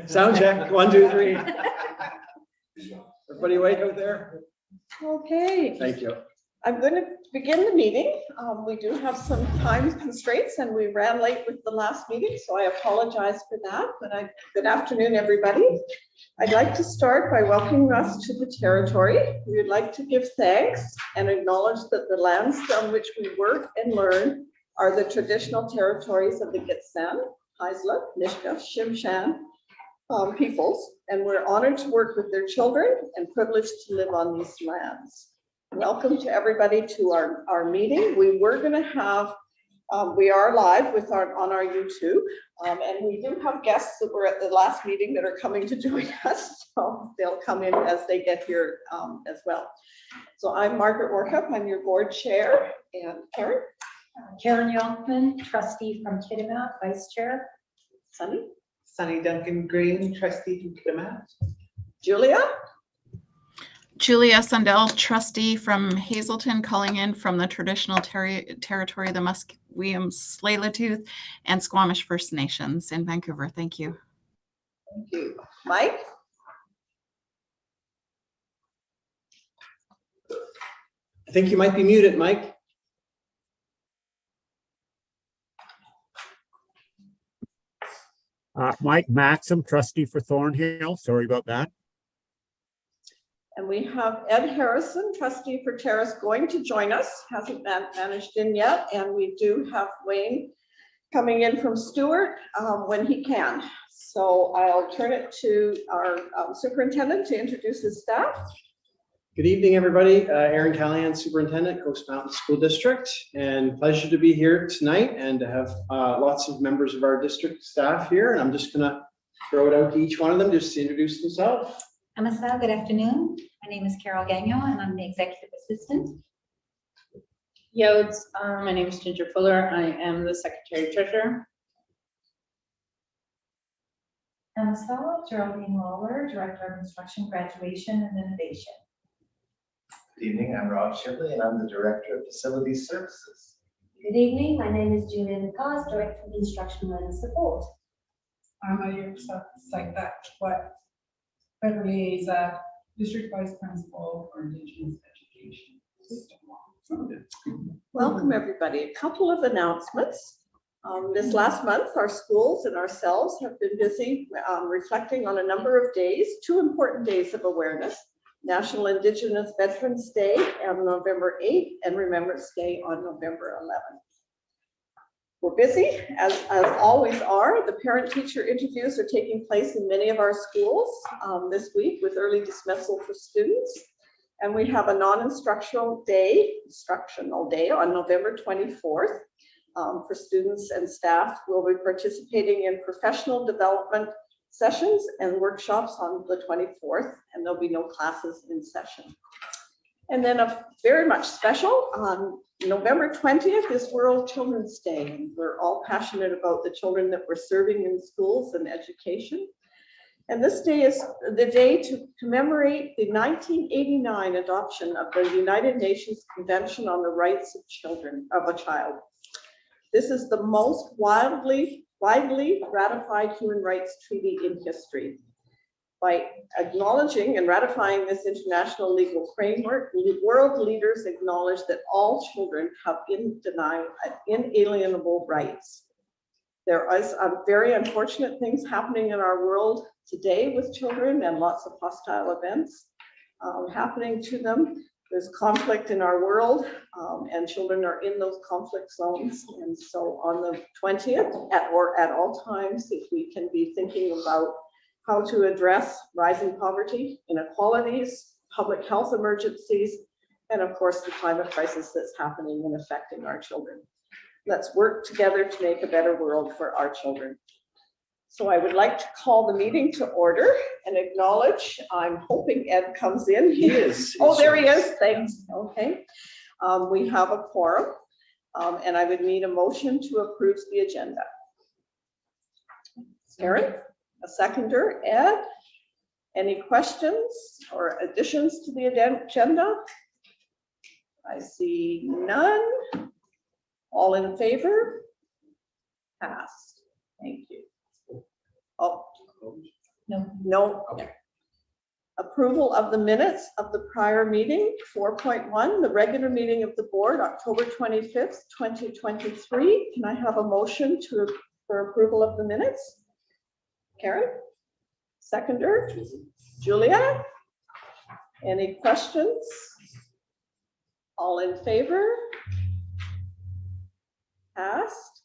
Sound check, 1, 2, 3. Everybody awake out there? Okay, Thank you. I'm going to begin the meeting. We do have some time constraints and we ran late with the last meeting, so I apologize for that. But good afternoon, everybody. I'd like to start by welcoming us to the territory. We would like to give thanks and acknowledge that the lands on which we work and learn are the traditional territories of the Gitxsan, Haisla, Nisga'a, Tsimshian peoples, and we're honored to work with their children and privileged to live on these lands. Welcome to everybody to our meeting. We were going to have, we are live with on our YouTube, and we do have guests that were at the last meeting that are coming to join us, so they'll come in as they get here as well. So I'm Margaret Workup, I'm your board chair, and Karen? Karen Yonkman, trustee from Kitimat, vice chair. Sunny? Sunny Duncan Green, trustee from Kitimat. Julia? Julia Sundell, trustee from Hazelton, calling in from the traditional territory of the Musqueam, Tsleil-Waututh, and Squamish First Nations in Vancouver. Thank you. Thank you. Mike? I think you might be muted, Mike. Mike Maxim, trustee for Thornhill. Sorry about that. And we have Ed Harrison, trustee for Terrace, going to join us. Hasn't managed in yet. And we do have Wayne coming in from Stewart when he can. So I'll turn it to our superintendent to introduce his staff. Good evening, everybody. Aaron Callahan, Superintendent, Coast Mountain School District, and pleasure to be here tonight and to have lots of members of our district staff here. And I'm just gonna throw it out to each one of them just to introduce themselves. Namaste, good afternoon. My name is Carol Gagnon and I'm the executive assistant. Yodes, my name is Ginger Fuller. I am the secretary treasurer. Namaste, Geraldine Lawler, director of instruction, graduation and innovation. Good evening, I'm Rob Shipley and I'm the Director of Facilities Services. Good evening, my name is Julia Nikas, Director of Instruction Learner Support. I'm Ayur Saikdak, Beverly is a District Vice Principal for Indigenous Education System. Welcome, everybody. A couple of announcements. This last month, our schools and ourselves have been busy reflecting on a number of days, 2 important days of awareness. National Indigenous Veterans Day on November 8th and Remembrance Day on November 11th. We're busy, as always are. The parent-teacher interviews are taking place in many of our schools this week with early dismissal for students. And we have a non-instructional day, on November 24th for students and staff. We'll be participating in professional development sessions and workshops on the 24th, and there'll be no classes in session. And then a very much special on November 20th is World Children's Day. And we're all passionate about the children that we're serving in schools and education. And this day is the day to commemorate the 1989 adoption of the United Nations Convention on the Rights of Children, of a Child. This is the most widely ratified human rights treaty in history. By acknowledging and ratifying this international legal framework, world leaders acknowledge that all children have inalienable rights. There is very unfortunate things happening in our world today with children and lots of hostile events happening to them. There's conflict in our world and children are in those conflict zones. And so on the 20th at all times, if we can be thinking about how to address rising poverty, inequalities, public health emergencies, and of course the climate crisis that's happening and affecting our children. Let's work together to make a better world for our children. So I would like to call the meeting to order and acknowledge, I'm hoping Ed comes in. He is. Oh, there he is, thanks, okay. We have a quorum and I would need a motion to approve the agenda. Aaron, a seconder, Ed. Any questions or additions to the agenda? I see none. All in favor? Passed. Thank you. Oh, no. Okay. Approval of the minutes of the prior meeting, 4.1, the regular meeting of the board, October 25th, 2023. Can I have a motion for approval of the minutes? Karen? Seconder? Julia? Any questions? All in favor? Passed.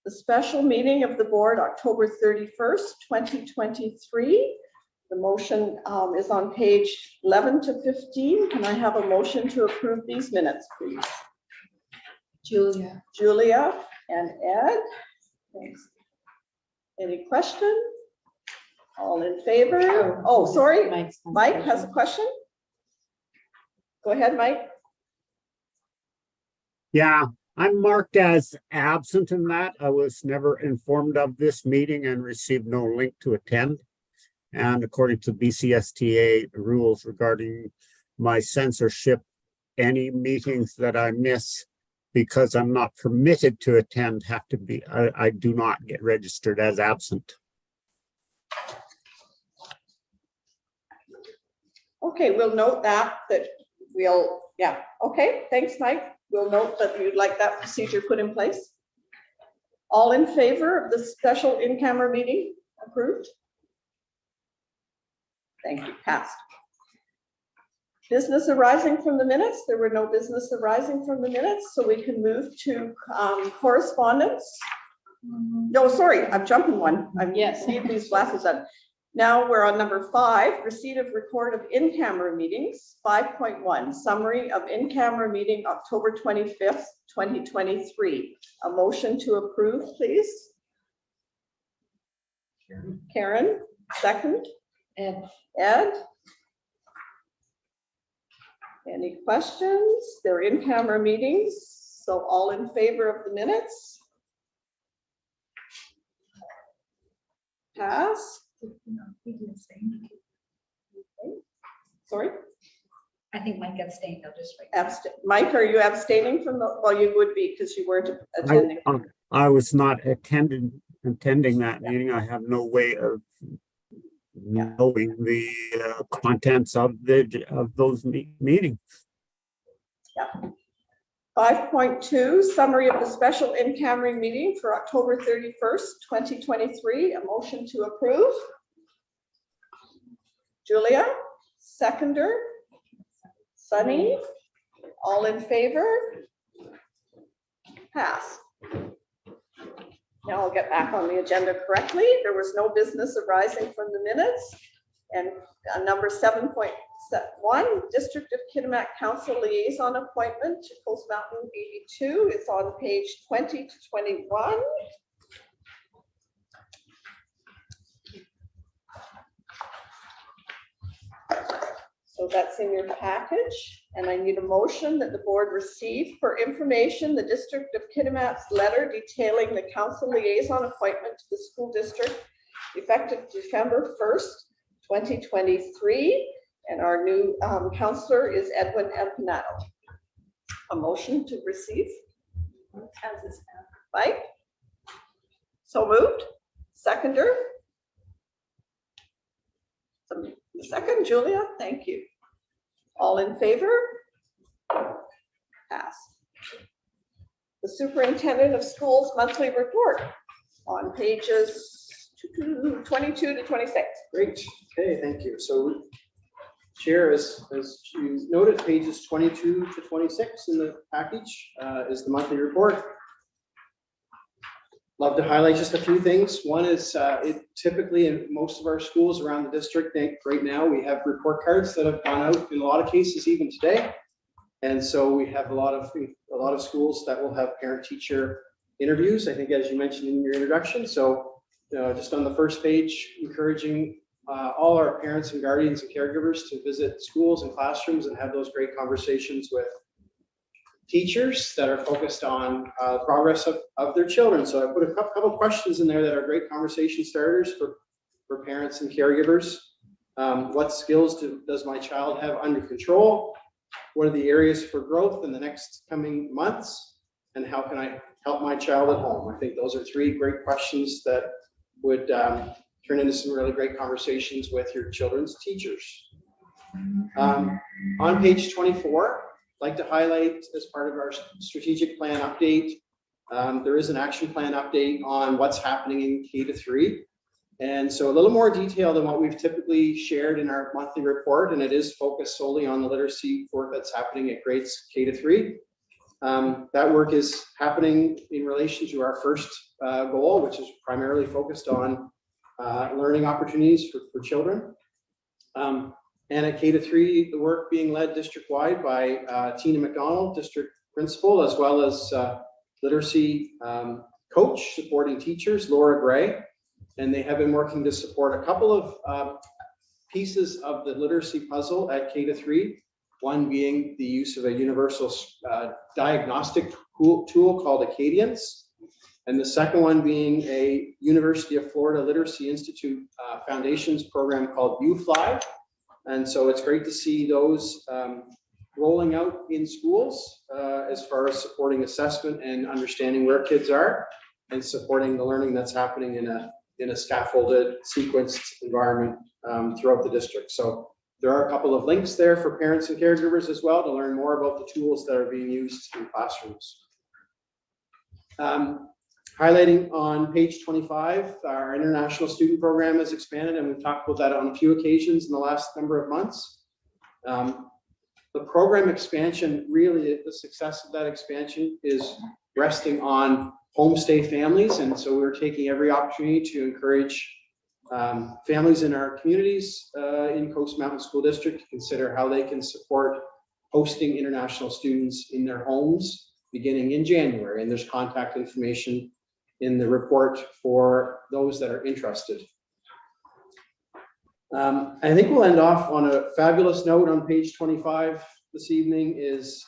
The special meeting of the board, October 31st, 2023. The motion is on page 11 to 15. Can I have a motion to approve these minutes, please? Julia. Julia and Ed. Thanks. Any question? All in favor? Oh, sorry. Mike has a question. Go ahead, Mike. Yeah, I'm marked as absent in that. I was never informed of this meeting and received no link to attend. And according to BCSTA rules regarding my censorship, any meetings that I miss because I'm not permitted to attend have to be, I do not get registered as absent. Okay, we'll note that we'll, yeah, okay, thanks, Mike. We'll note that you'd like that procedure put in place. All in favor of the special in-camera meeting approved? Thank you, passed. Business arising from the minutes. There were no business arising from the minutes, so we can move to correspondence. No, sorry, I'm jumping one. Yes. Need these glasses on. Now we're on number 5, receipt of report of in-camera meetings. 5.1, summary of in-camera meeting October 25th, 2023. A motion to approve, please. Karen, second. Ed. Any questions? They're in-camera meetings, so all in favor of the minutes? Pass. Sorry? I think Mike abstained, I'll just write. Mike, are you abstaining from the, well, you would be because you weren't attending. I was not attending that meeting. I have no way of knowing the contents of those meetings. Yeah. 5.2, summary of the special in-camera meeting for October 31st, 2023. A motion to approve. Julia, seconder. Sunny, all in favor? Pass. Now I'll get back on the agenda correctly. There was no business arising from the minutes. And number 7.1, District of Kitimat Council Liaison Appointment to Coast Mountain 82. It's on page 20 to 21. So that's in your package, and I need a motion that the board receive for information the District of Kitimat's letter detailing the council liaison appointment to the school district effective December 1st, 2023, and our new counselor is Edwin Empanato. A motion to receive. Mike? So moved. Seconder? Second, Julia, thank you. All in favor? Pass. The Superintendent of Schools monthly report on pages 22 to 26. Great. Okay, thank you. So Chair, as you noted, pages 22 to 26 in the package is the monthly report. Love to highlight just a few things. One is it typically in most of our schools around the district, right now, we have report cards that have gone out in a lot of cases even today. And so we have a lot of schools that will have parent-teacher interviews, I think, as you mentioned in your introduction. So just on the first page, encouraging all our parents and guardians and caregivers to visit schools and classrooms and have those great conversations with teachers that are focused on progress of their children. So I put a couple of questions in there that are great conversation starters for parents and caregivers. What skills does my child have under control? what are the areas for growth in the next coming months, and how can I help my child at home? I think those are three great questions that would turn into some really great conversations with your children's teachers. On page 24, I'd like to highlight as part of our strategic plan update, there is an action plan update on what's happening in K-3. And so a little more detail than what we've typically shared in our monthly report, and it is focused solely on the literacy work that's happening at grades K-3. That work is happening in relation to our first goal, which is primarily focused on learning opportunities for children. And at K-3, the work being led district-wide by Tina McDonald, district principal, as well as literacy coach supporting teachers, Laura Gray. And they have been working to support a couple of pieces of the literacy puzzle at K-3. One being the use of a universal diagnostic tool called Acadians. And the second one being a University of Florida Literacy Institute Foundations program called UFly. And so it's great to see those rolling out in schools as far as supporting assessment and understanding where kids are and supporting the learning that's happening in a scaffolded, sequenced environment throughout the district. So there are a couple of links there for parents and caregivers as well to learn more about the tools that are being used in classrooms. Highlighting on page 25, our international student program has expanded, and we've talked about that on a few occasions in the last number of months. The program expansion, really the success of that expansion is resting on homestay families, and so we're taking every opportunity to encourage families in our communities in Coast Mountain School District to consider how they can support hosting international students in their homes beginning in January, and there's contact information in the report for those that are interested. I think we'll end off on a fabulous note on page 25 this evening is,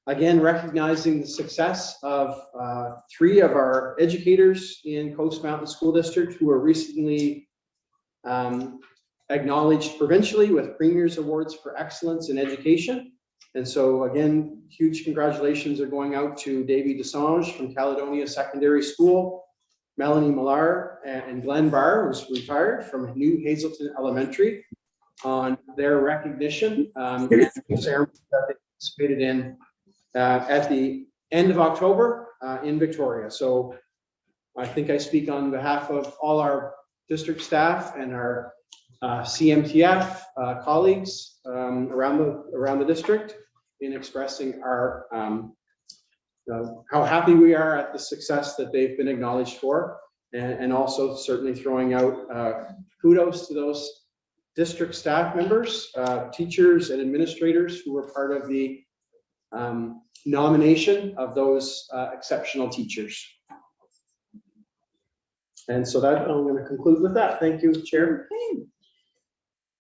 again, recognizing the success of 3 of our educators in Coast Mountain School District who were recently acknowledged provincially with Premier's Awards for Excellence in Education. And so again, huge congratulations are going out to Davy Desange from Caledonia Secondary School, Melanie Millar and Glenn Barr, who's retired from New Hazelton Elementary, on their recognition ceremony that they participated in at the end of October in Victoria. So I think I speak on behalf of all our district staff and our CMTF colleagues around the district in expressing our how happy we are at the success that they've been acknowledged for, and also certainly throwing out kudos to those district staff members, teachers and administrators who were part of the nomination of those exceptional teachers. And so that I'm going to conclude with that. Thank you, Chair. Okay.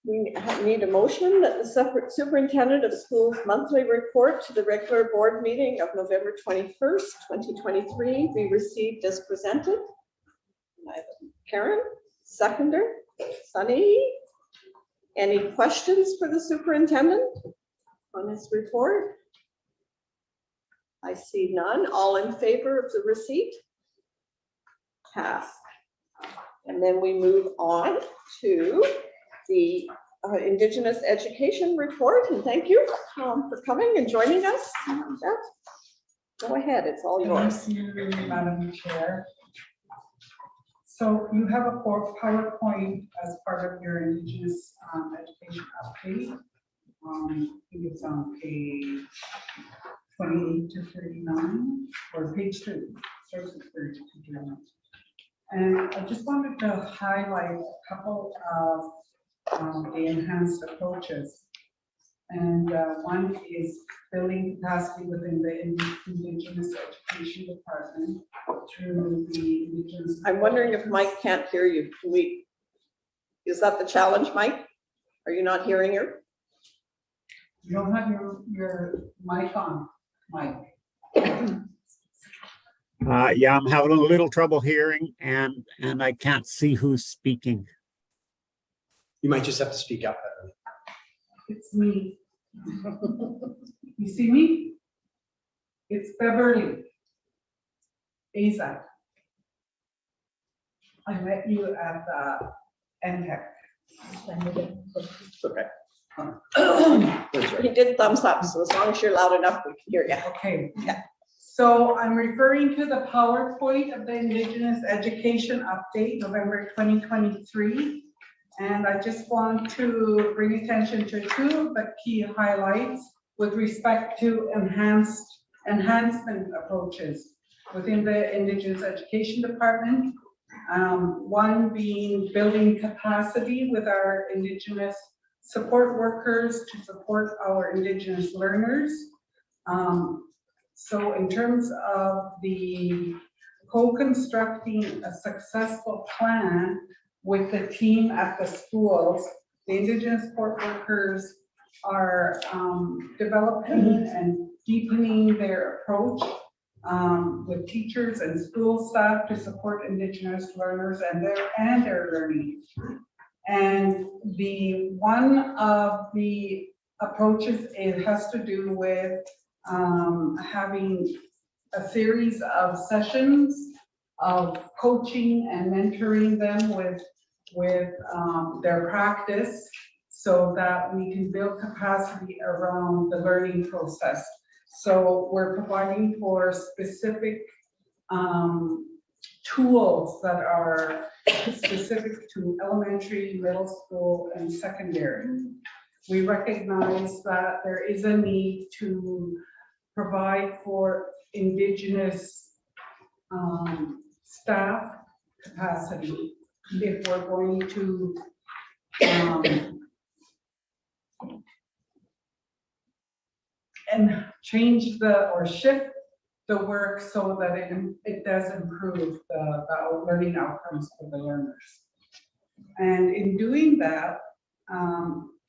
We need a motion that the Superintendent of Schools monthly report to the regular board meeting of November 21st, 2023 be received as presented. Karen, seconder, Sunny. Any questions for the superintendent on his report? I see none. All in favor of the receipt? Pass. And then we move on to the Indigenous Education Report, and thank you for coming and joining us. Go ahead, it's all yours. Thank you, Madam Chair. So you have a PowerPoint as part of your Indigenous education update. I think it's on page 28 to 39, or page 2, starts with 30 to 39. And I just wanted to highlight a couple of the enhanced approaches. And one is building capacity within the Indigenous Education Department through the Indigenous. I'm wondering if Mike can't hear you. Is that the challenge, Mike? Are you not hearing her? You don't have your mic on, Mike. Yeah, I'm having a little trouble hearing, and I can't see who's speaking. You might just have to speak up. It's me. You see me? It's Beverly. Azak. I met you at the NTEC. Okay. That's right. He did thumbs up, so as long as you're loud enough, we can hear you. Okay. Yeah. So I'm referring to the PowerPoint of the Indigenous Education Update, November 2023. And I just want to bring attention to two of the key highlights with respect to enhancement approaches within the Indigenous Education Department. One being building capacity with our Indigenous support workers to support our Indigenous learners. So in terms of the co-constructing a successful plan with the team at the schools, the Indigenous support workers are developing and deepening their approach with teachers and school staff to support Indigenous learners and their learning. And the one of the approaches, it has to do with having a series of sessions of coaching and mentoring them with their practice so that we can build capacity around the learning process. So we're providing for specific tools that are specific to elementary, middle school, and secondary. We recognize that there is a need to provide for Indigenous staff capacity if we're going to and change or shift the work so that it does improve the learning outcomes for the learners. And in doing that,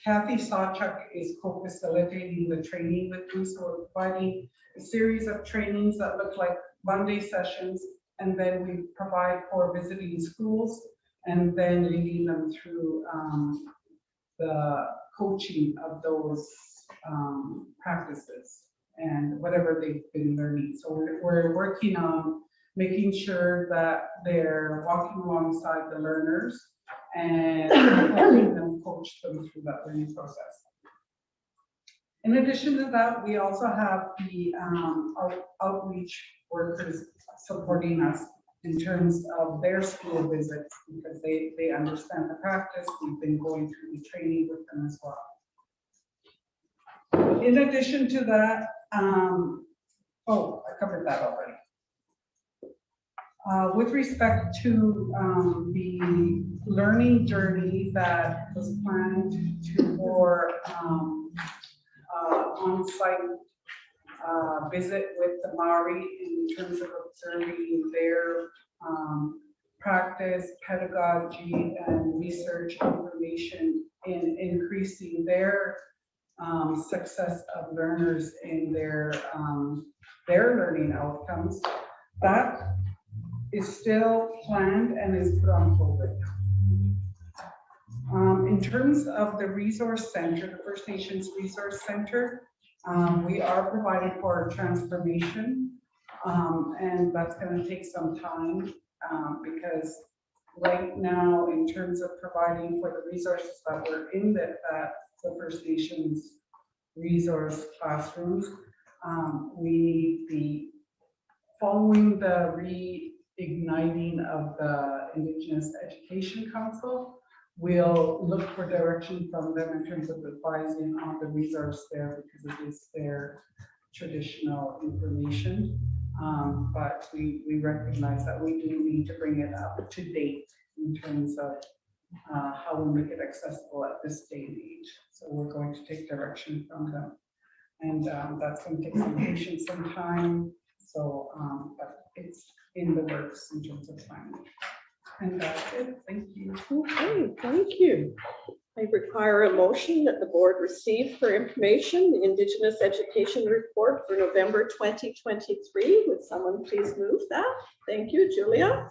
Kathy Sawchuk is co-facilitating the training with me, so we're providing a series of trainings that look like Monday sessions, and then we provide for visiting schools and then leading them through the coaching of those practices and whatever they've been learning. So we're working on making sure that they're walking alongside the learners and helping them coach them through that learning process. In addition to that, we also have the outreach workers supporting us in terms of their school visits because they understand the practice. We've been going through the training with them as well. In addition to that, I covered that already. With respect to the learning journey that was planned for on-site visit with the Maori in terms of observing their practice, pedagogy, and research information in increasing their success of learners in their learning outcomes. That is still planned and is put on hold right now. In terms of the resource center, the First Nations Resource Center, we are providing for transformation, and that's going to take some time because right now, in terms of providing for the resources that were in the First Nations resource classrooms, we be following the reigniting of the Indigenous Education Council. We'll look for direction from them in terms of advising on the resource there because it is their traditional information. But we recognize that we do need to bring it up to date in terms of how we make it accessible at this day and age. So we're going to take direction from them. And that's going to take some patience, some time. So, but it's in the works in terms of planning. And that's it. Thank you. Okay, thank you. I require a motion that the board receive for information the Indigenous Education Report for November 2023. Would someone please move that? Thank you, Julia.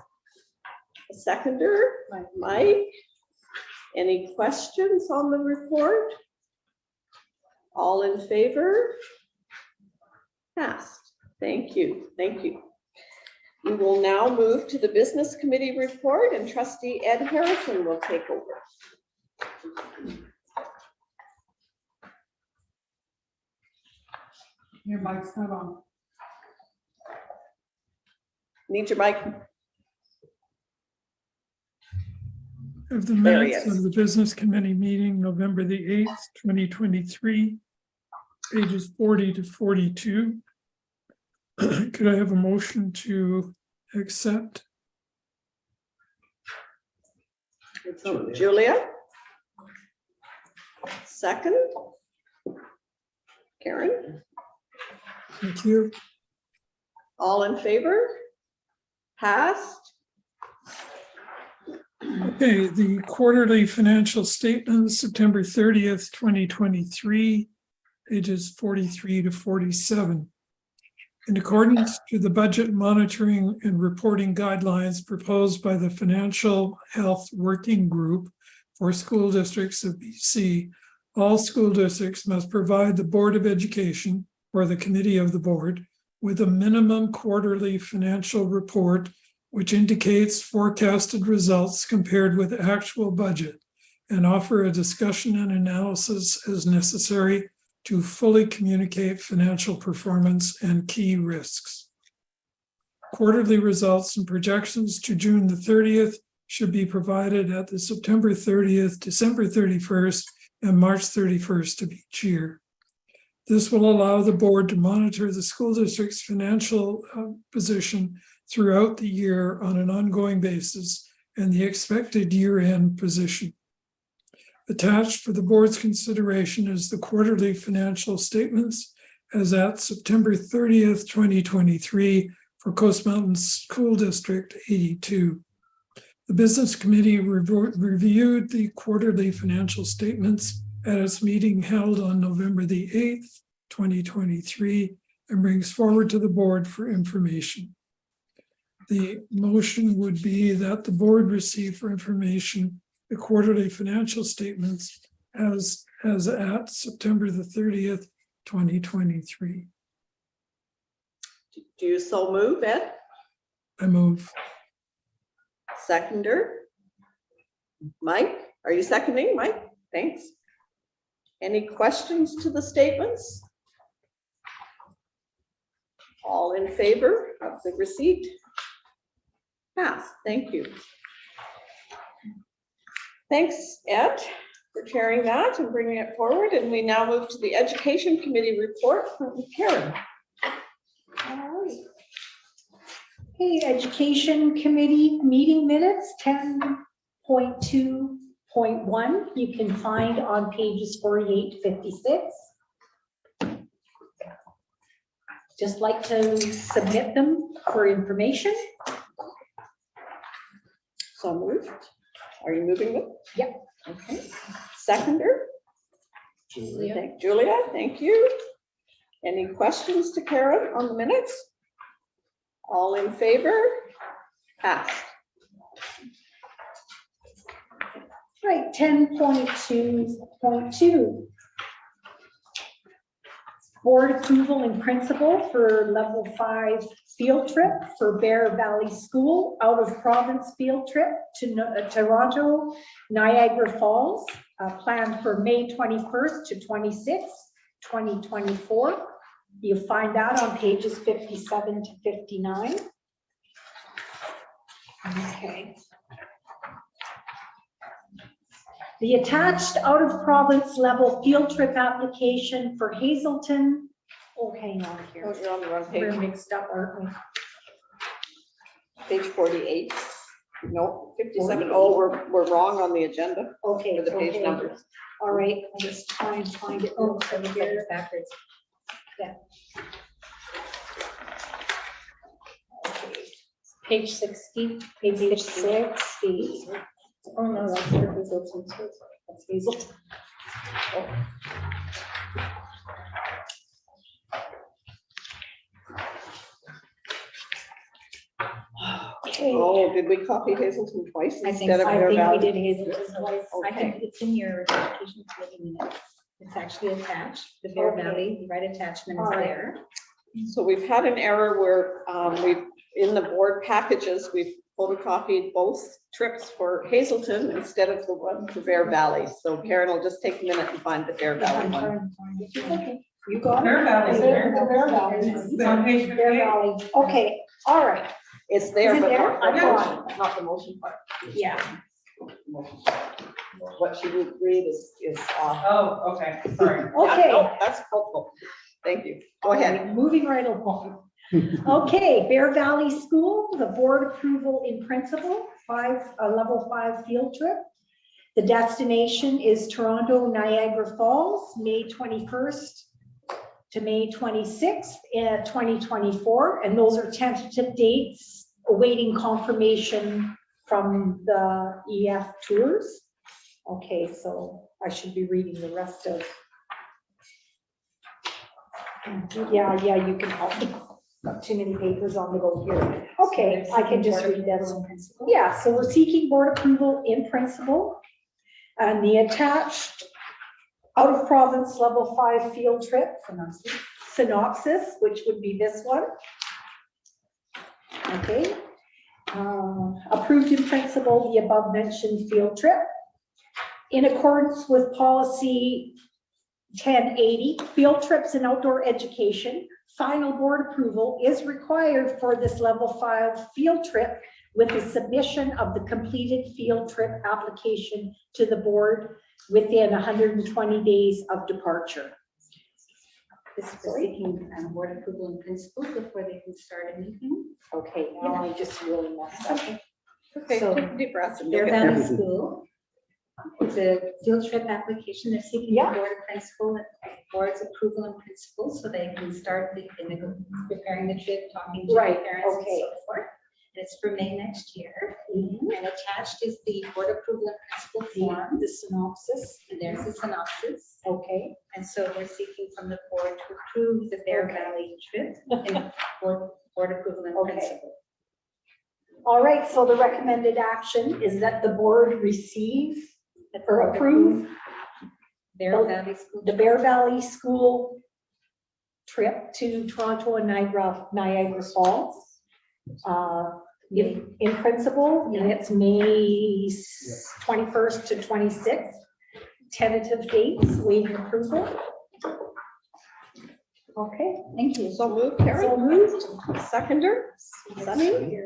A seconder, Mike. Any questions on the report? All in favor? Passed. Thank you. Thank you. We will now move to the business committee report, and trustee Ed Harrison will take over. Your mic's not on. Need your mic. Of the There he minutes is. of the business committee meeting, November the 8th, 2023, pages 40 to 42. Could I have a motion to accept? Julia? Second? Karen? Thank you. All in favor? Passed. Okay, the quarterly financial statements, September 30th, 2023, pages 43 to 47. In accordance to the budget monitoring and reporting guidelines proposed by the Financial Health Working Group for School Districts of BC, all school districts must provide the Board of Education or the committee of the board with a minimum quarterly financial report which indicates forecasted results compared with actual budget, and offer a discussion and analysis as necessary to fully communicate financial performance and key risks. Quarterly results and projections to June the 30th should be provided at the September 30th, December 31st, and March 31st of each year. This will allow the board to monitor the school district's financial position throughout the year on an ongoing basis and the expected year-end position. Attached for the board's consideration is the quarterly financial statements as at September 30th, 2023 for Coast Mountain School District 82. The business committee reviewed the quarterly financial statements at its meeting held on November the 8th, 2023, and brings forward to the board for information. The motion would be that the board receive for information the quarterly financial statements as at September the 30th, 2023. Do you so move, Ed? I move. Seconder? Mike, are you seconding, Mike? Thanks. Any questions to the statements? All in favor of the receipt? Passed. Thank you. Thanks, Ed, for sharing that and bringing it forward. And we now move to the Education Committee report from Karen. All right. Okay, Education Committee meeting minutes 10.2.1 you can find on pages 48 to 56. Just like to submit them for information. So moved. Are you moving them? Yep. Okay. Seconder? Julia. Julia, thank you. Any questions to Karen on the minutes? All in favor? Passed. Right, 10.2.2. Board approval in principle for level 5 field trip for Bear Valley School, out of province field trip to Toronto, Niagara Falls, planned for May 21st to 26th, 2024. You'll find that on pages 57 to 59. Okay. The attached out-of-province level field trip application for Hazelton. Oh, hang on here. Oh, you're on the wrong We're page. mixed up, aren't we? Page 48. No, 57. Oh, we're wrong on the agenda Okay. for the page okay. numbers. All right, I'll just try and find it. Oh, over here. Backwards. Yeah. Okay. Page 60. Page 60. Oh, no, that's for Hazelton. That's Hazelton. Okay. Oh, did we copy Hazelton twice I think instead of Bear we Valley? did Hazelton twice. I think it's in your education committee minutes. It's actually attached, the Bear Okay. Valley, right attachment is All right. there. So we've had an error where in the board packages, we've photocopied both trips for Hazelton instead of the one for Bear Valley. So Karen will just take a minute and find the Bear Valley one. Okay, you got it? Bear Valley Is here. it the Bear Valley? It's on page Bear 58. Valley, okay, all right, It's there, Is it but there? not I the got motion, not the motion part. yeah. What she would read is off. Oh, okay, sorry. Yeah, Okay. no, that's helpful. Thank you. Go ahead. Okay, moving right along. Okay, Bear Valley School, the board approval in principle, level 5 field trip. The destination is Toronto, Niagara Falls, May 21st to May 26th, 2024. And those are tentative dates, awaiting confirmation from the EF tours. Okay, so I should be reading the rest of. Yeah, you can help me. Got too many papers on the go here. Okay, I can just read this. Yeah, so we're seeking board approval in principle. And the attached out of province level 5 field trip synopsis, which would be this one. Okay. Approved in principle, the above mentioned field trip. In accordance with policy 1080, field trips and outdoor education, final board approval is required for this level 5 field trip with the submission of the completed field trip application to the board within 120 days of departure. This is seeking board approval in principle before they can start a meeting. Okay, now I just really messed up. Okay, So, take a deep breath and Bear you'll get Valley there. School. It's a field trip application. They're seeking the Yeah. board principal, board's approval in principle, so they can start preparing the trip, talking to Right, the parents and okay. so forth. And it's for May next year. Mhm. And attached is the board approval in principle form, The synopsis, and there's the synopsis. okay. And so we're seeking from the board to approve the Bear Okay. Valley trip and board approval in Okay. principle. All right, so the recommended action is that the board receive or approve Bear Valley School. the Bear Valley School trip to Toronto and Niagara Falls. In principle, and it's May 21st to 26th. Tentative dates, waiting approval. Okay, Thank you. So moved, Karen. so moved. Seconder, Sunny.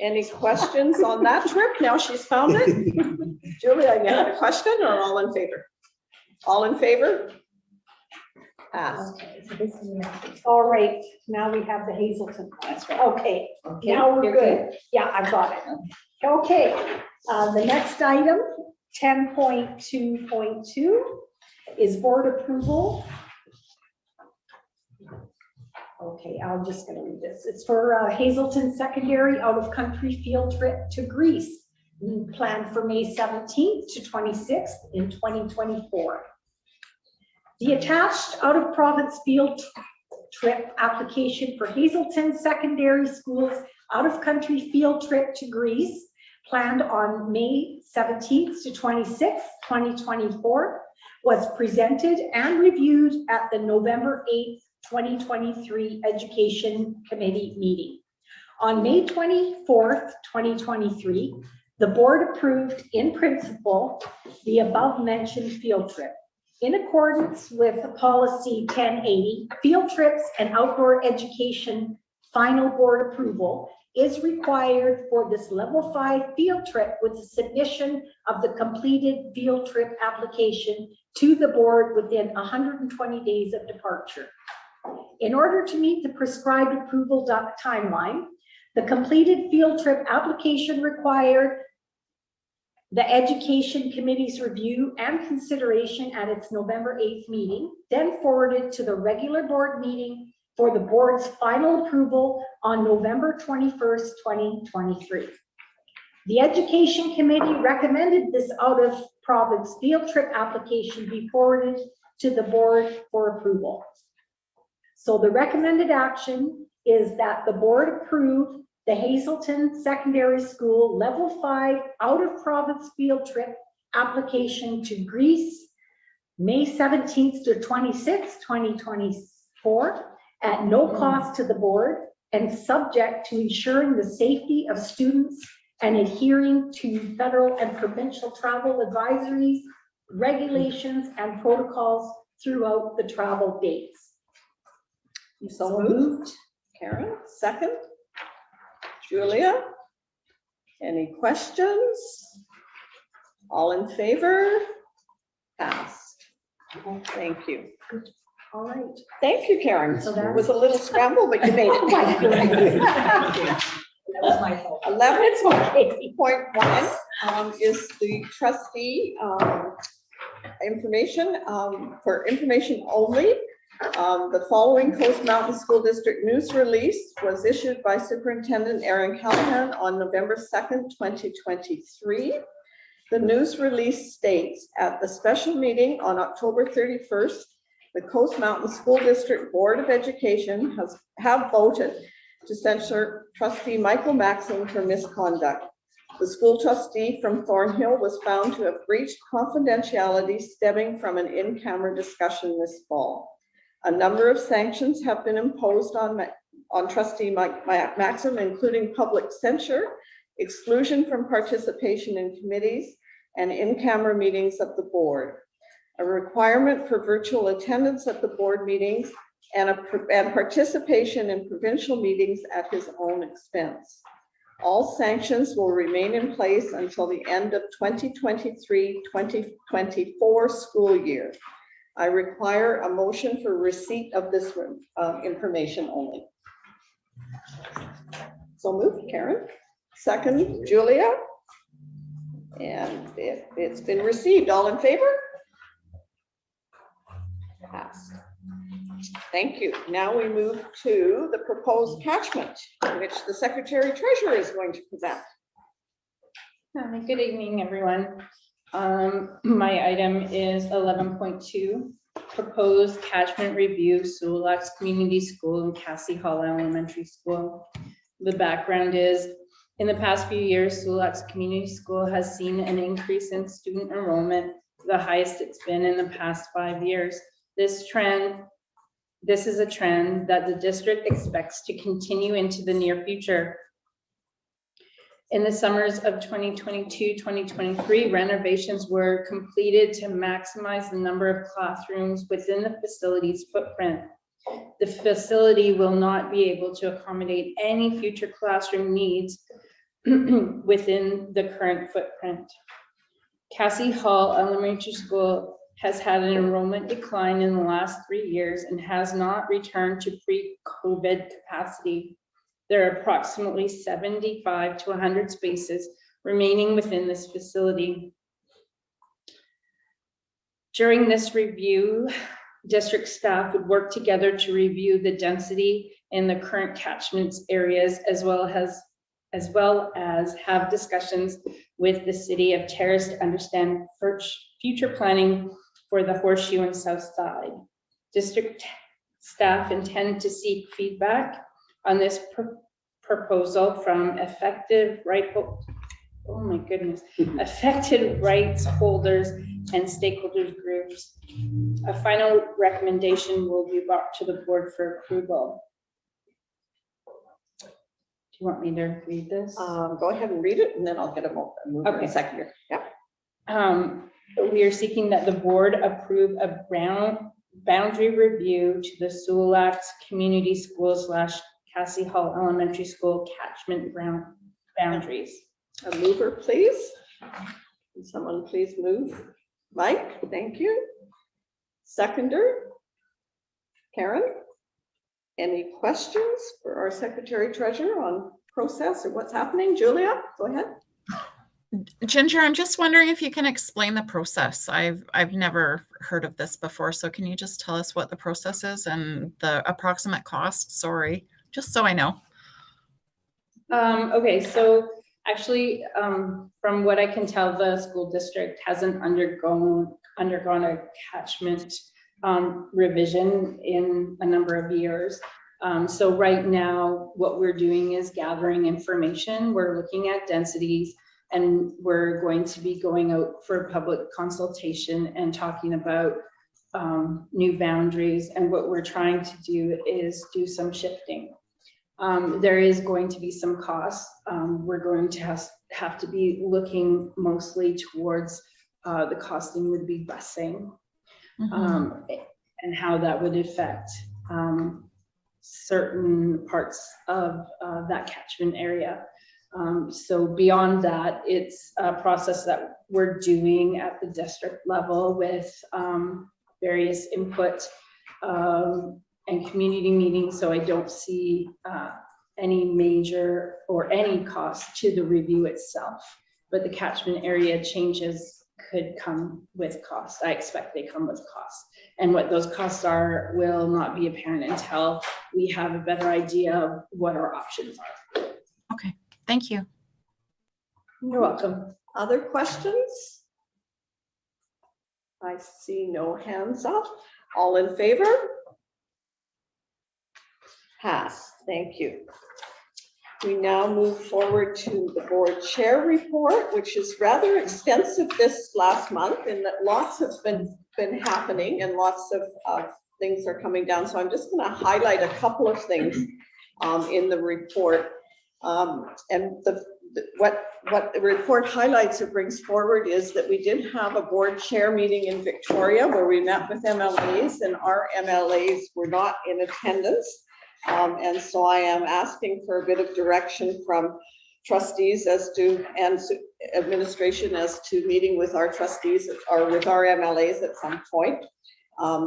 Any questions on that trip? Now she's found it. Julia, you have a question or all in favor? All in favor? Passed. Okay, so this is the next. All right, now we have the Hazelton. That's right. Okay, now we're you're good. Yeah, I've got it. Okay, the next item, 10.2.2, is board approval. Okay, I'm just gonna read this. It's for Hazelton Secondary out-of-country field trip to Greece, planned for May 17th to 26th in 2024. The attached out-of-province field trip application for Hazelton Secondary School's out-of-country field trip to Greece, planned on May 17th to 26th, 2024, was presented and reviewed at the November 8th, 2023 Education Committee meeting. On May 24th, 2023, the board approved in principle the above mentioned field trip. In accordance with policy 1080, field trips and outdoor education final board approval is required for this level 5 field trip with the submission of the completed field trip application to the board within 120 days of departure. In order to meet the prescribed approval timeline, the completed field trip application required the Education Committee's review and consideration at its November 8th meeting, then forwarded to the regular board meeting for the board's final approval on November 21st, 2023. The Education Committee recommended this out-of-province field trip application be forwarded to the board for approval. So the recommended action is that the board approve the Hazelton Secondary School Level 5 out-of-province field trip application to Greece, May 17th to 26th, 2024, at no cost to the board and subject to ensuring the safety of students and adhering to federal and provincial travel advisories, regulations, and protocols throughout the travel dates. So moved. Karen, second. Julia? Any questions? All in favor? Passed. Thank you. All right. Thank you, Karen. So that- It was a little scramble, but you made Oh my it. goodness. That was my fault. 11.1 is the trustee information. For information only, the following Coast Mountain School District news release was issued by Superintendent Aaron Callahan on November 2nd, 2023. The news release states, at the special meeting on October 31st, the Coast Mountain School District Board of Education have voted to censure trustee Michael Maxim for misconduct. The school trustee from Thornhill was found to have breached confidentiality stemming from an in-camera discussion this fall. A number of sanctions have been imposed on trustee Maxim, including public censure, exclusion from participation in committees, and in-camera meetings of the board. A requirement for virtual attendance at the board meetings and participation in provincial meetings at his own expense. All sanctions will remain in place until the end of 2023-2024 school year. I require a motion for receipt of this information only. So moved, Karen. Second, Julia. And it's been received. All in favor? Passed. Thank you. Now we move to the proposed catchment, which the Secretary Treasurer is going to present. Good evening, everyone. My item is 11.2, proposed catchment review, Sewell Lux Community School and Cassie Hall Elementary School. The background is, in the past few years, Sewell Lux Community School has seen an increase in student enrollment, the highest it's been in the past 5 years. This is a trend that the district expects to continue into the near future. In the summers of 2022-2023, renovations were completed to maximize the number of classrooms within the facility's footprint. The facility will not be able to accommodate any future classroom needs within the current footprint. Cassie Hall Elementary School has had an enrollment decline in the last 3 years and has not returned to pre-COVID capacity. There are approximately 75 to 100 spaces remaining within this facility. During this review, district staff would work together to review the density in the current catchment areas, as well as have discussions with the city of Terrace to understand future planning for the Horseshoe and South Side. District staff intend to seek feedback on this proposal from affected rights holders and stakeholders groups. A final recommendation will be brought to the board for approval. Do you want me to read this? Go ahead and read it, and then I'll get a move in a second here. Yeah. We are seeking that the board approve a boundary review to the Sewell Lux Community School / Cassie Hall Elementary School catchment boundaries. A mover, please. Can someone please move? Mike, thank you. Seconder, Karen. Any questions for our Secretary Treasurer on process or what's happening? Julia, go ahead. Ginger, I'm just wondering if you can explain the process. I've never heard of this before, so can you just tell us what the process is and the approximate cost? Sorry, just so I know. Okay, so actually, from what I can tell, the school district hasn't undergone a catchment revision in a number of years. So right now, what we're doing is gathering information. We're looking at densities And we're going to be going out for public consultation and talking about new boundaries. And what we're trying to do is do some shifting. There is going to be some costs. We're going to have to be looking mostly towards the costing would be busing, and how that would affect certain parts of that catchment area. So beyond that, it's a process that we're doing at the district level with various input and community meetings. So I don't see any major or any cost to the review itself, but the catchment area changes could come with costs. I expect they come with costs. And what those costs are will not be apparent until we have a better idea of what our options are. Okay, thank you. You're welcome. Other questions? I see no hands up. All in favor? Pass. Thank you. We now move forward to the board chair report, which is rather extensive this last month in that lots have been happening and lots of things are coming down. So I'm just going to highlight a couple of things in the report. What the report highlights or brings forward is that we did have a board chair meeting in Victoria where we met with MLAs, and our MLAs were not in attendance. And so I am asking for a bit of direction from trustees and administration as to meeting with our trustees or with our MLAs at some point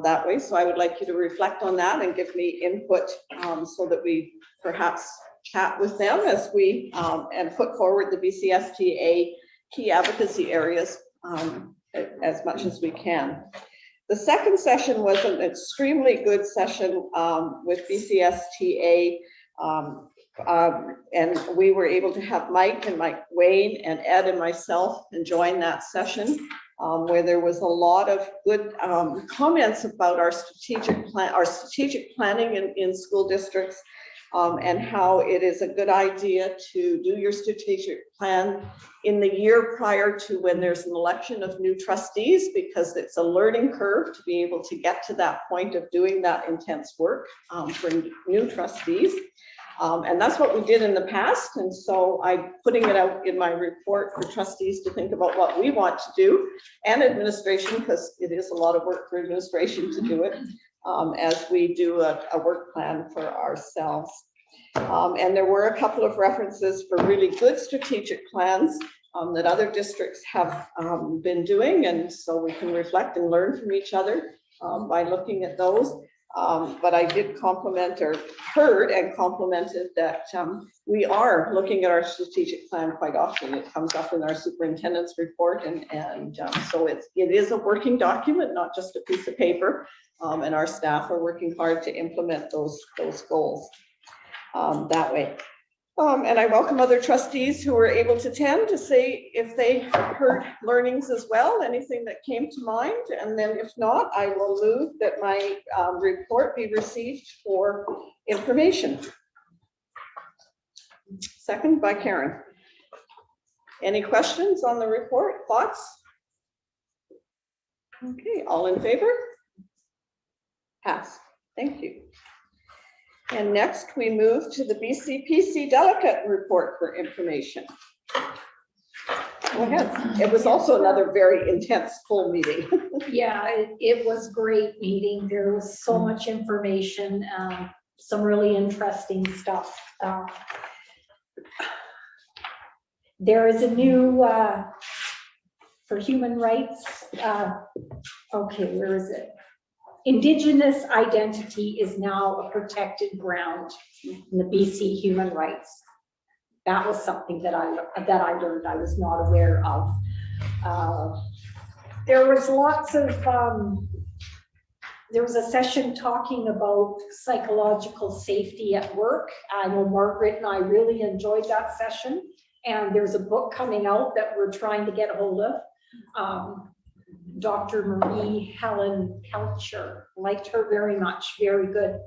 that way. So I would like you to reflect on that and give me input so that we perhaps chat with them as we and put forward the BCSTA key advocacy areas as much as we can. The second session was an extremely good session with BCSTA, and we were able to have Mike Wayne and Ed and myself join that session where there was a lot of good comments about our strategic planning in school districts. And how it is a good idea to do your strategic plan in the year prior to when there's an election of new trustees, because it's a learning curve to be able to get to that point of doing that intense work for new trustees. And that's what we did in the past. And so I'm putting it out in my report for trustees to think about what we want to do, and administration, because it is a lot of work for administration to do it. As we do a work plan for ourselves. And there were a couple of references for really good strategic plans that other districts have been doing. And so we can reflect and learn from each other by looking at those. But I did compliment or heard and complimented that we are looking at our strategic plan quite often. It comes up in our superintendent's report. And so it is a working document, not just a piece of paper. And our staff are working hard to implement those goals that way. And I welcome other trustees who were able to attend to say if they heard learnings as well, anything that came to mind. And then if not, I will move that my report be received for information. Second by Karen. Any questions on the report? Thoughts? Okay, all in favor? Pass. Thank you. And next we move to the BCPC delegate report for information. Go ahead. It was also another very intense full meeting. Yeah, it was great meeting. There was so much information, some really interesting stuff. There is a new for human rights. Okay, where is it? Indigenous identity is now a protected ground in the BC human rights. That was something that I learned I was not aware of. There was lots of, there was a session talking about psychological safety at work. I know Margaret and I really enjoyed that session. And there's a book coming out that we're trying to get a hold of. Dr. Marie Helen Pelcher, liked her very much, very good.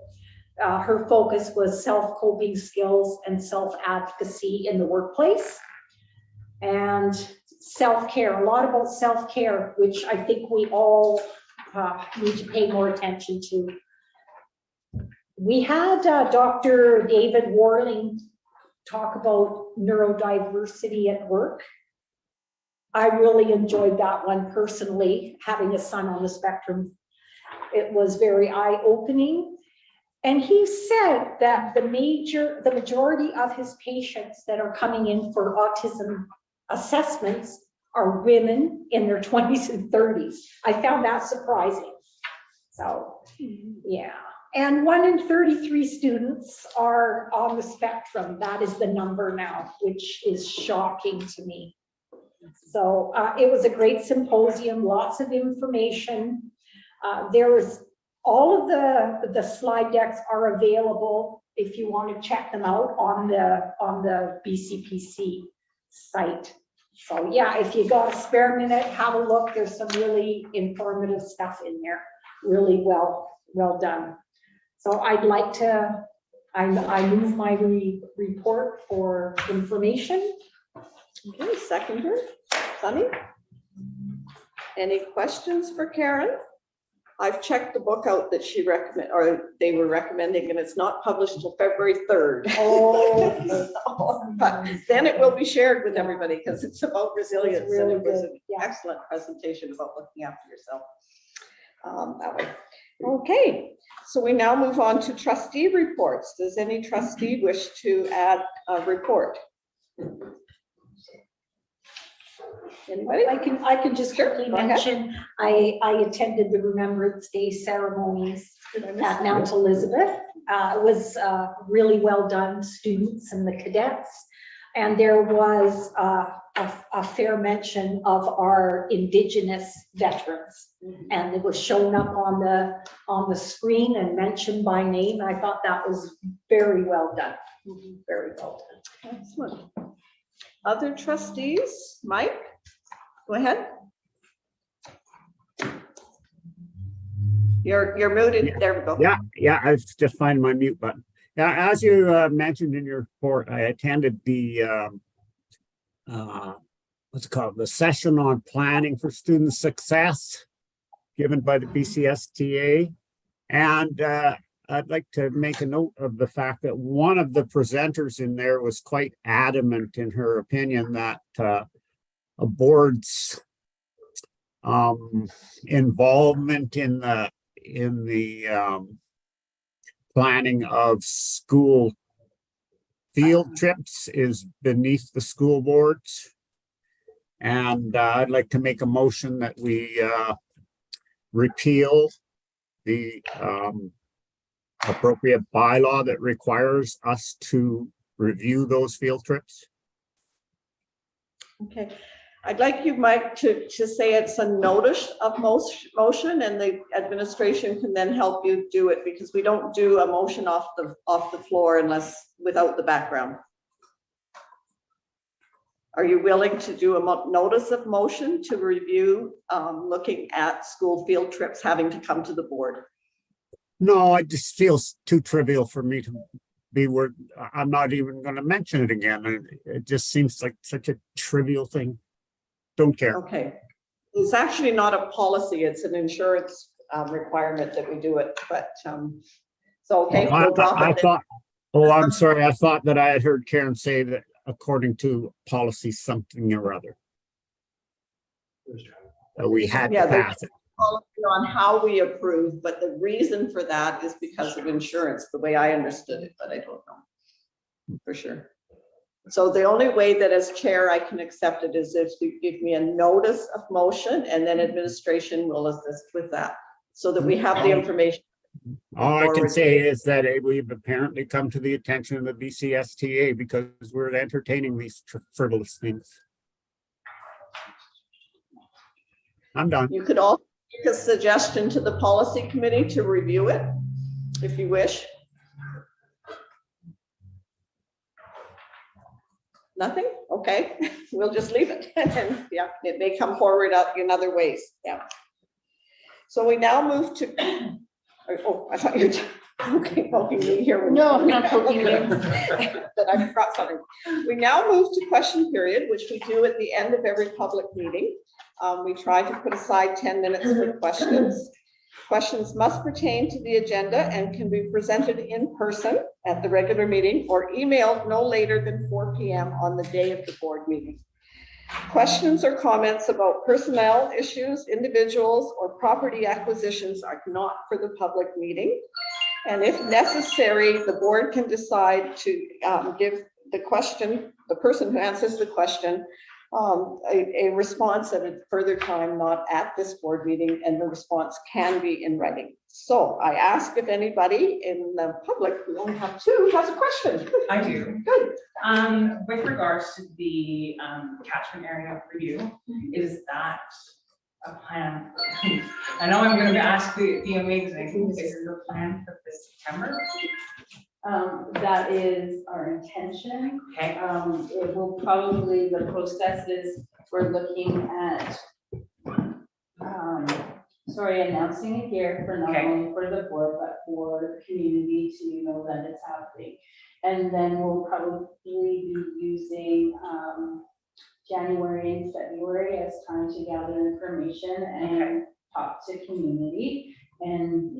Her focus was self-coping skills and self-advocacy in the workplace. and self-care, a lot about self-care, which I think we all need to pay more attention to. We had Dr. David Warling talk about neurodiversity at work. I really enjoyed that one personally, having a son on the spectrum. It was very eye-opening. And he said that the majority of his patients that are coming in for autism assessments are women in their 20s and 30s. I found that surprising. So, yeah. And 1 in 33 students are on the spectrum. That is the number now, which is shocking to me. So it was a great symposium, lots of information. There was all of the slide decks are available if you want to check them out on the BCPC site. So yeah, if you got a spare minute, have a look. There's some really informative stuff in there. Really well done. So I'd like to, I move my report for information. Okay, seconder, Sunny. Any questions for Karen? I've checked the book out that she recommend, or they were recommending, and it's not published till February 3rd. Oh. But then it will be shared with everybody because it's about resilience. It's really and it was good, an yeah. excellent presentation about looking after yourself that way. Okay, so we now move on to trustee reports. Does any trustee wish to add a report? Anybody? I can just quickly mention, I attended the Remembrance Day ceremonies at Mount Elizabeth. It was really well done, students and the cadets. And there was a fair mention of our Indigenous veterans. And it was shown up on the screen and mentioned by name. I thought that was very well done. Very well done. Excellent. Other trustees? Mike, go ahead. You're muted. There we go. Yeah, I was just finding my mute button. Yeah, as you mentioned in your report, I attended the what's it called? The session on planning for student success given by the BCSTA. And I'd like to make a note of the fact that one of the presenters in there was quite adamant in her opinion that a board's involvement in the planning of school field trips is beneath the school boards. And I'd like to make a motion that we repeal the appropriate bylaw that requires us to review those field trips. Okay, I'd like you, Mike, to say it's a notice of motion, and the administration can then help you do it, because we don't do a motion off the floor unless without the background. Are you willing to do a notice of motion to review looking at school field trips having to come to the board? No, it just feels too trivial for me to be where I'm not even going to mention it again. It just seems like such a trivial thing. Don't care. Okay. It's actually not a policy. It's an insurance requirement that we do it, but so, okay. We'll drop it. I'm sorry. I thought that I had heard Karen say that according to policy something or other. We had to pass it. Policy on how we approve, but the reason for that is because of insurance, the way I understood it, but I don't know for sure. So the only way that as chair I can accept it is if you give me a notice of motion, and then administration will assist with that so that we have the information. All I can say is that we've apparently come to the attention of the BCSTA because we're entertaining these frivolous things. I'm done. You could also make a suggestion to the policy committee to review it if you wish. Nothing? Okay, we'll just leave it. And yeah, it may come forward in other ways. Yeah. So we now move to, oh, I thought you Okay, poking me here. No, I'm not poking you. That I forgot something. We now move to question period, which we do at the end of every public meeting. We try to put aside 10 minutes for questions. Questions must pertain to the agenda and can be presented in person at the regular meeting or emailed no later than 4 p.m. on the day of the board meeting. Questions or comments about personnel issues, individuals, or property acquisitions are not for the public meeting. And if necessary, the board can decide to give the person who answers the question, a response at a further time, not at this board meeting, and the response can be in writing. So I ask if anybody in the public, we only have two, has a question. I do. Good. With regards to the catchment area review, is that a plan? I know I'm going to ask the amazing, is there a plan for this September? That is our intention. Okay. It will probably, the process is, we're looking at, announcing it here for not only for the board, but for the community to know that it's happening. And then we'll probably be using January and February as time to gather information and talk to community. And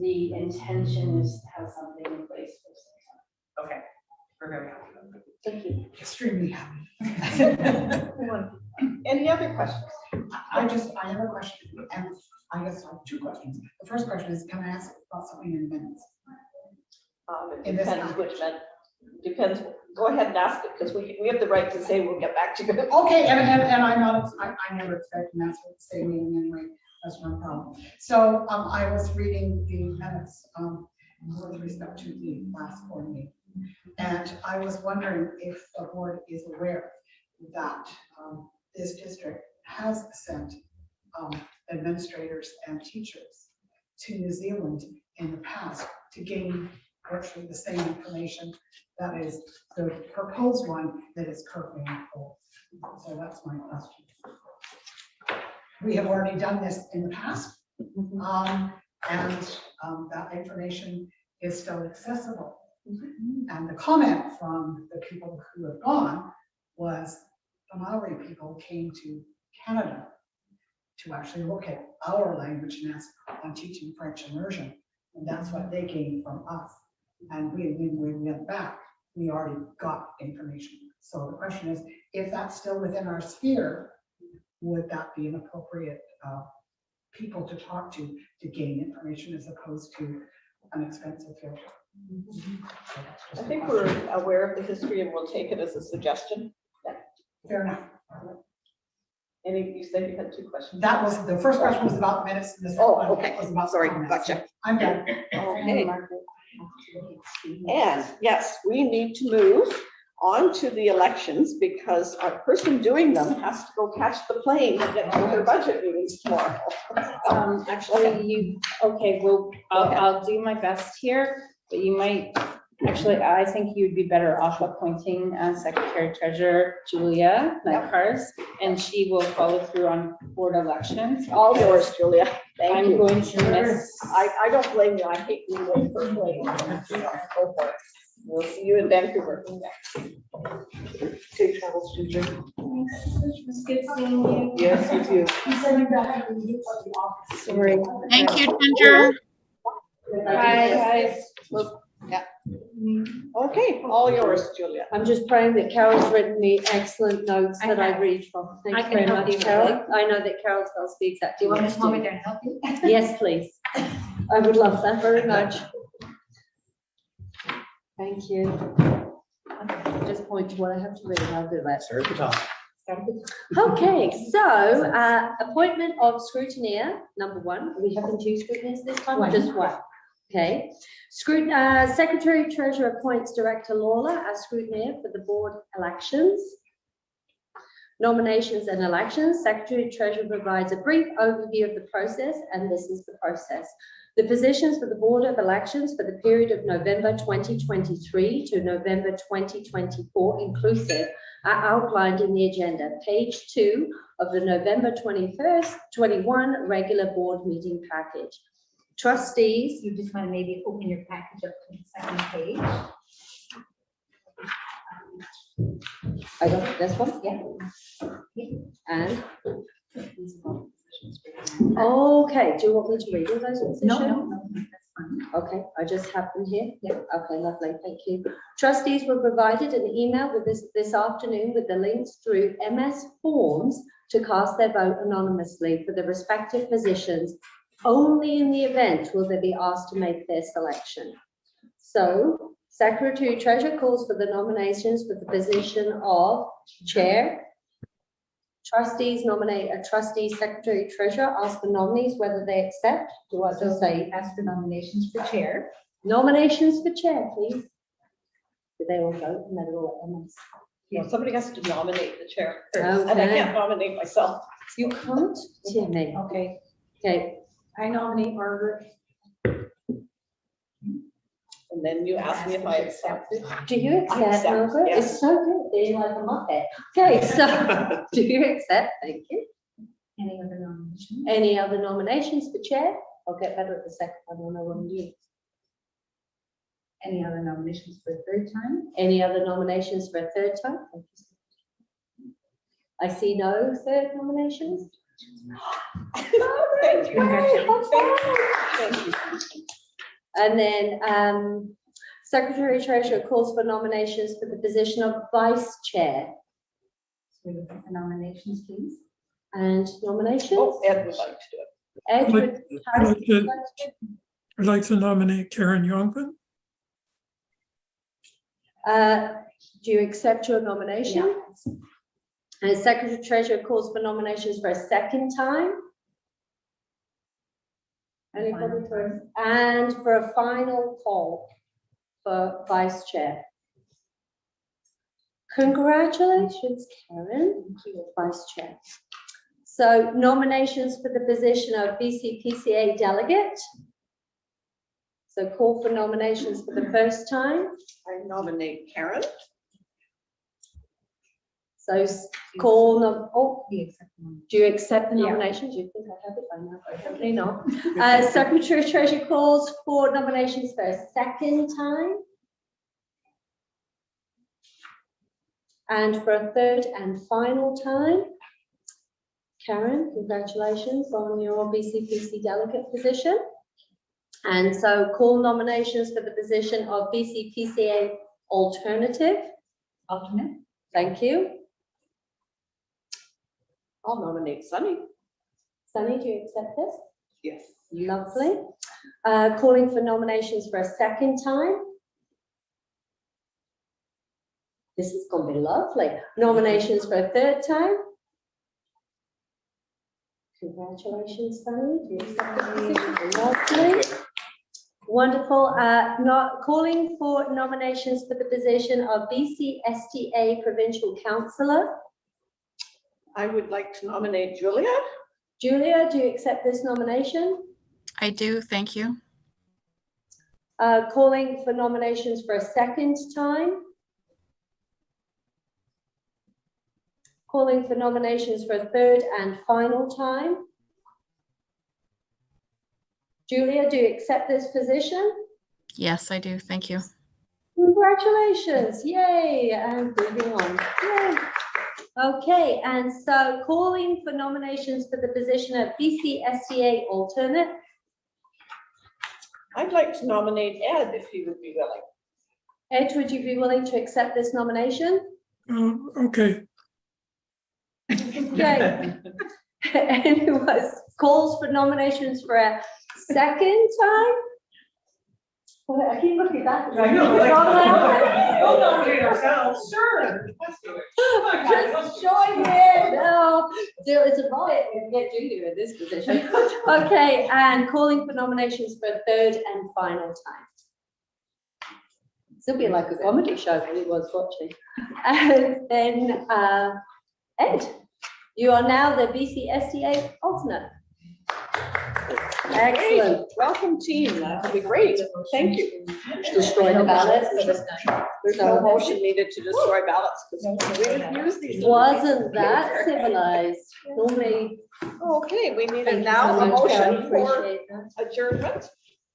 the intention is to have something in place for September. Okay, we're very happy about that. Thank you. Extremely happy. Any other questions? I have a question, and I guess I have two questions. The first question is, can I ask about something in minutes? It depends which men, depends. Go ahead and ask it, because we have the right to say we'll get back to you. Okay, and I'm not, I never expect an answer at the same meeting anyway. That's no problem. So I was reading the minutes with respect to the last board meeting, and I was wondering if the board is aware that this district has sent administrators and teachers to New Zealand in the past to gain virtually the same information that is the proposed one that is currently in place. So that's my question. We have already done this in the past, and that information is still accessible. And the comment from the people who have gone was the Maori people came to Canada to actually look at our language nest on teaching French immersion. And that's what they gained from us. And when we went back, we already got information. So the question is, if that's still within our sphere, would that be an appropriate people to talk to gain information as opposed to an expensive filter? I think we're aware of the history and we'll take it as a suggestion. Fair enough. You said you had two questions. That was, the first question was about minutes. And the second one was about Sorry, comments. gotcha. I'm done. Okay. And yes, we need to move on to the elections because our person doing them has to go catch the plane and get to their budget meetings tomorrow. Actually, I'll do my best here, but you might, I think you'd be better off appointing Secretary Treasurer Julia Nycars, and she will follow through on board elections. All yours, Julia. Thank you. I'm going to miss. I don't blame you. I hate you waiting for a plane. Go for it. We'll see you in Vancouver. Safe travels, Ginger. It was good seeing you. Yes, you too. Sorry. Thank you, Ginger. Bye, guys. Yeah. Okay, all yours, Julia. I'm just praying that Carol's written me excellent notes that I read from. Thank you very much, Carol. I know that Carol tells the exact. Do you want me to come over there and help you? Yes, please. I would love that very much. Thank you. Just point to what I have to read and I'll do that. Start at the top. Okay, so appointment of scrutineer, number one. Are we having two scrutineers this time or just one? Okay. Secretary Treasurer appoints Director Lawler as scrutineer for the board elections. Nominations and elections. Secretary Treasurer provides a brief overview of the process, and this is the process. The positions for the Board of Elections for the period of November 2023 to November 2024 inclusive are outlined in the agenda, page 2 of the November 21st, 21 regular board meeting package. Trustees, You just want to maybe open your package up to the second page. I got this one, yeah. And, okay, do you want me to read all those positions? No, that's fine. Okay, I just have them here. Yeah. Okay, lovely, thank you. Trustees were provided an email with this afternoon with the links through MS Forms to cast their vote anonymously for the respective positions. Only in the event will they be asked to make their selection. So, Secretary Treasurer calls for the nominations for the position of Chair. Trustees nominate a trustee, Secretary Treasurer, ask the nominees whether they accept. Do I just say? Ask for nominations for chair. Nominations for chair, please. Do they all vote and then it'll let them ask? Yeah, somebody has to nominate the chair first, and I Okay. can't nominate myself. You can't, Jimmy. Okay, Okay, I nominate Margaret. And then you ask me if I accept it. do you I accept, accept, Margaret? yes. It's so good, being like a muppet. Okay, so, do you accept? Thank you. Any other nominations? Any other nominations for chair? I'll get better at the second one, I want you. Any other nominations for a third time? Any other nominations for a third time? Thank you. I see no third nominations. Thank you. Thank you. And then Secretary Treasurer calls for nominations for the position of Vice Chair. So we look at the nominations, please. And nominations? Oh, Ed would like to do it. Ed, would- I'd like to nominate Karen Youngman. do you accept your nomination? And Secretary Treasurer calls for nominations for a second time. Anybody for, and for a final call for Vice Chair. Congratulations, Karen, Vice Chair. So nominations for the position of BCPCA Delegate. So call for nominations for the first time. I nominate Karen. So call, We accept them. do you accept the Yeah. nominations? You think I have it by now, but apparently not. Secretary Treasurer calls for nominations for a second time. And for a third and final time. Karen, congratulations on your BCPC delegate position. And so call nominations for the position of BCPCA alternative. Alternate? Thank you. I'll nominate Sunny. Sunny, do you accept this? Yes. Lovely. Calling for nominations for a second time. This is going to be lovely. Nominations for a third time. Congratulations, Sunny. Do you accept the position? Lovely. Wonderful. Not calling for nominations for the position of BCSTA Provincial Councillor. I would like to nominate Julia. Julia, do you accept this nomination? I do, thank you. Calling for nominations for a second time. Calling for nominations for a third and final time. Julia, do you accept this position? Yes, I do, thank you. Congratulations, yay, and moving on, yay. Okay, and so calling for nominations for the position of BCSTA alternate. I'd like to nominate Ed if he would be willing. Ed, would you be willing to accept this nomination? Okay, Okay. Anyone calls for nominations for a second time? Well, I keep looking back. I know, like- We'll nominate ourselves. Sure. Let's do it. Just join in. No, it's a riot. We can get Julia in this position. Okay, and calling for nominations for a third and final time. It'll be like a comedy show for anyone's watching. And then, Ed, you are now the BCSTA alternate. Excellent. Welcome, team. That'll be great. Thank you. Destroy the ballots. There's no motion needed to destroy ballots because we didn't use these. Wasn't that civilized? Normally. Okay, we need Thank you now so a much, Karen. motion for Appreciate that. adjournment.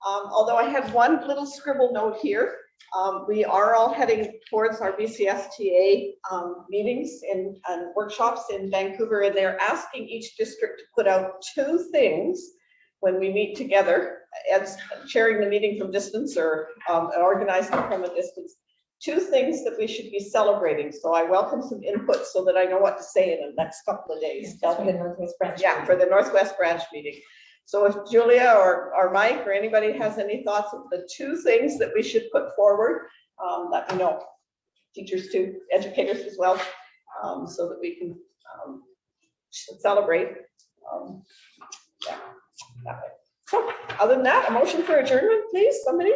Although I have one little scribble note here. We are all heading towards our BCSTA meetings and workshops in Vancouver, and they're asking each district to put out 2 things when we meet together, as chairing the meeting from distance or organizing from a distance. 2 things that we should be celebrating. So I welcome some input so that I know what to say in the next couple of days. For the Northwest Branch. Yeah, for the Northwest Branch meeting. So if Julia or Mike or anybody has any thoughts of the 2 things that we should put forward, let me know. Teachers too, educators as well, so that we can celebrate. Yeah, that way. So other than that, a motion for adjournment, please, somebody?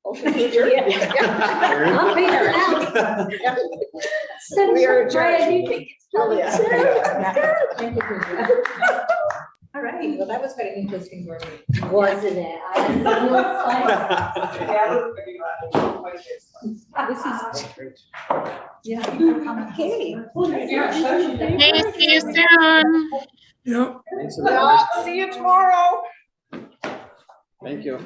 Motion to adjourn? I'll be around. Yeah. So We are Fred, adjourned. you think it's Oh, yeah. All right, well, that was quite an interesting board meeting. Wasn't it? I had no Okay. Hey, see you soon. Yep. Thanks, Well, everybody. see you tomorrow. Thank you.